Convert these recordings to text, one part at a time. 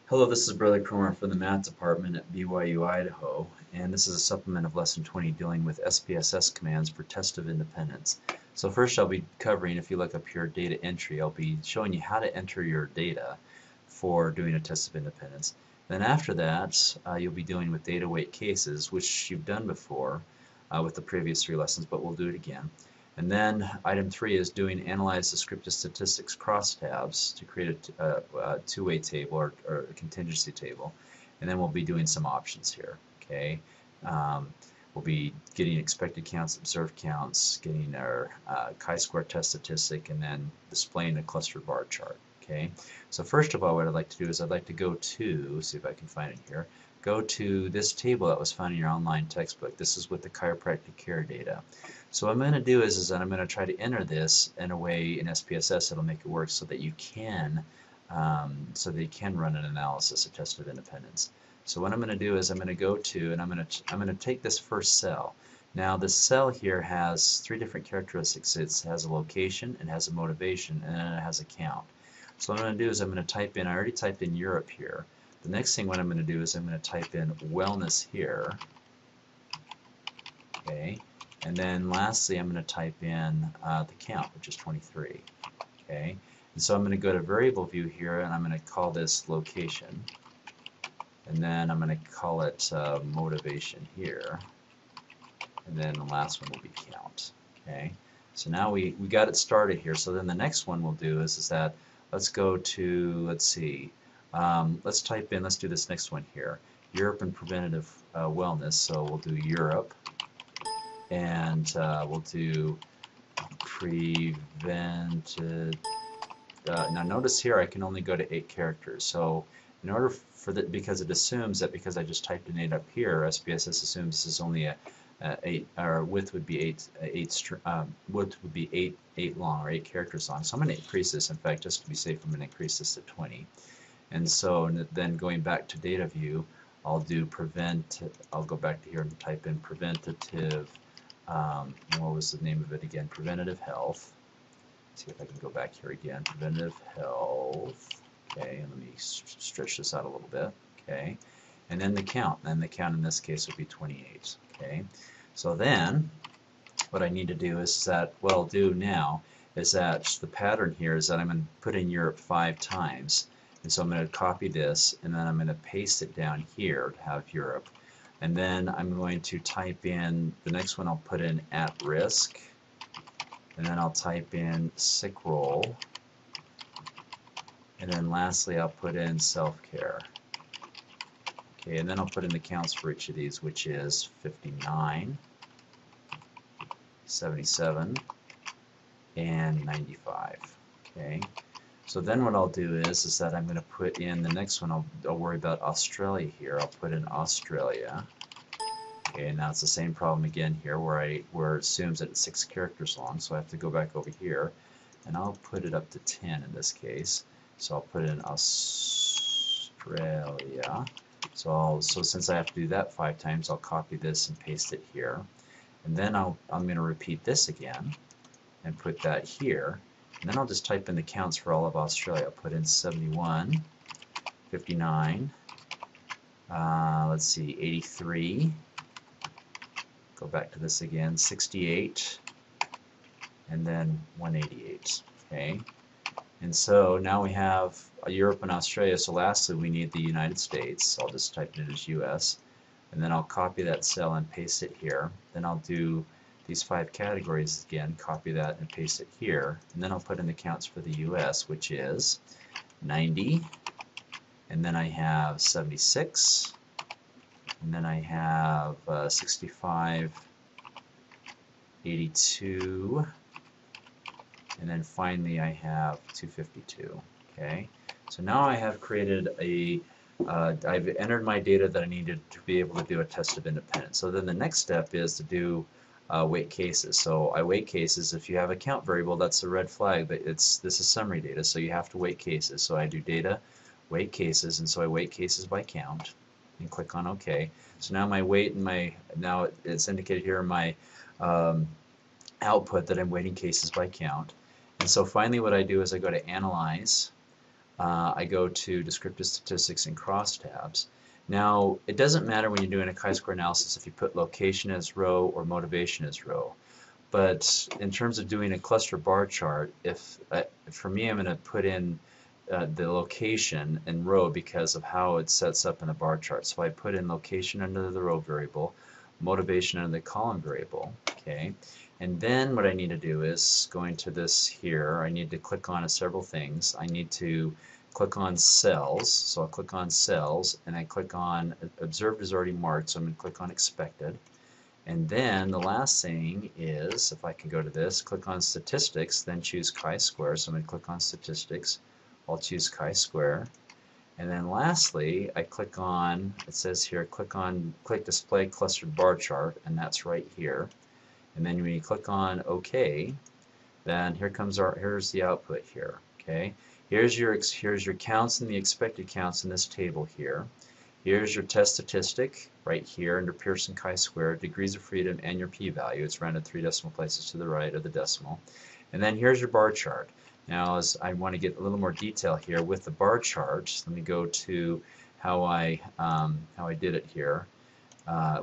Hello, this is Brother Cromer from the Math Department at BYU, Idaho, and this is a supplement of Lesson 20 dealing with SPSS commands for test of independence. So first I'll be covering, if you look up here, data entry. I'll be showing you how to enter your data for doing a test of independence. Then after that, you'll be dealing with data weight cases, which you've done before with the previous 3 lessons, but we'll do it again. And then item 3 is doing analyze descriptive statistics crosstabs to create a two-way table or a contingency table. And then we'll be doing some options here. Okay, we'll be getting expected counts, observed counts, getting our chi-square test statistic, and then displaying a clustered bar chart. Okay, so first of all, what I'd like to do is I'd like to go to, see if I can find it here, go to this table that was found in your online textbook. This is with the chiropractic care data. So what I'm going to do is that I'm going to try to enter this in a way in SPSS that'll make it work so that you can run an analysis, a test of independence. So what I'm going to do is I'm going to go to, and I'm going to take this first cell. Now this cell here has 3 different characteristics. It has a location, it has a motivation, and then it has a count. So what I'm going to do is I'm going to type in, I already typed in Europe here. The next thing what I'm going to do is I'm going to type in wellness here. Okay. And then lastly, I'm going to type in the count, which is 23. Okay. And so I'm going to go to variable view here, and I'm going to call this location. And then I'm going to call it motivation here. And then the last one will be count. Okay. So now we got it started here. So then the next one we'll do is that let's go to, let's see, let's type in, let's do this next one here, Europe and preventative wellness. So we'll do Europe. And we'll do prevented. Now notice here I can only go to 8 characters. So in order for that, because it assumes that because I just typed in 8 up here, SPSS assumes this is only a 8, or width would be 8 long or 8 characters long. So I'm going to increase this. In fact, just to be safe, I'm going to increase this to 20. And so then going back to data view, I'll do I'll go back to here and type in preventative. What was the name of it again? Preventative health. Let's see if I can go back here again. Preventative health. Okay, and let me stretch this out a little bit. Okay, and then the count. And the count in this case would be 28. Okay, so then what I need to do is that what I'll do now is that the pattern here is that I'm going to put in Europe 5 times. And so I'm going to copy this, and then I'm going to paste it down here to have Europe. And then I'm going to type in, the next one I'll put in at risk, and then I'll type in sick roll, and then lastly I'll put in self-care. Okay, and then I'll put in the counts for each of these, which is 59, 77, and 95. Okay, so then what I'll do is that I'm going to put in the next one. I'll worry about Australia here. I'll put in Australia. Okay, and now it's the same problem again here where it assumes that it's 6 characters long, so I have to go back over here, and I'll put it up to 10 in this case. So I'll put in Australia. So since I have to do that 5 times, I'll copy this and paste it here. And then I'm going to repeat this again and put that here. And then I'll just type in the counts for all of Australia. I'll put in 71, 59, let's see, 83, go back to this again, 68, and then 188. Okay, and so now we have Europe and Australia. So lastly, we need the United States. So I'll just type it as US, and then I'll copy that cell and paste it here. Then I'll do these 5 categories again, copy that and paste it here, and then I'll put in the counts for the US, which is 90, and then I have 76, and then I have 65, 82, and then finally I have 252. Okay, so now I have created I've entered my data that I needed to be able to do a test of independence. So then the next step is to do weight cases. So I weight cases. If you have a count variable, that's a red flag, but this is summary data, so you have to weight cases. So I do data, weight cases, and so I weight cases by count, and click on OK. So now my weight and now it's indicated here in my output that I'm weighting cases by count. And so finally what I do is I go to Analyze, I go to descriptive statistics and crosstabs. Now, it doesn't matter when you're doing a chi-square analysis if you put location as row or motivation as row. But in terms of doing a cluster bar chart, for me, I'm going to put in the location in row because of how it sets up in the bar chart. So I put in location under the row variable, motivation under the column variable. Okay, and then what I need to do is go into this here. I need to click on several things. I need to click on cells. So I'll click on cells, and I click on observed is already marked. So I'm going to click on expected. And then the last thing is, if I can go to this, click on statistics, then choose chi-square. So I'm going to click on statistics. I'll choose chi-square. And then lastly, I click on, it says here, click display clustered bar chart, and that's right here. And then when you click on OK, then here's the output here. Okay, here's your counts and the expected counts in this table here. Here's your test statistic right here under Pearson chi-square, degrees of freedom, and your p-value. It's rounded 3 decimal places to the right of the decimal. And then here's your bar chart. Now, as I want to get a little more detail here with the bar charts, let me go to how I did it here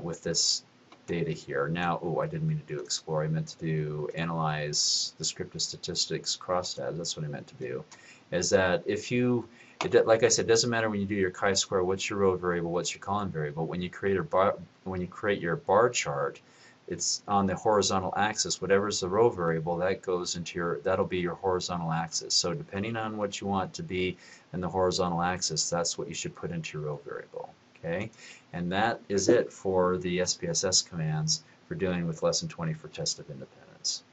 with this data here. Now, I didn't mean to do explore. I meant to do analyze descriptive statistics crosstabs. That's what I meant to do. Is that if you like I said, it doesn't matter when you do your chi-square, what's your row variable, what's your column variable. When you create your bar chart, it's on the horizontal axis. Whatever's the row variable, that'll be your horizontal axis. So depending on what you want to be in the horizontal axis, that's what you should put into your row variable. Okay, and that is it for the SPSS commands for dealing with lesson 20 for test of independence.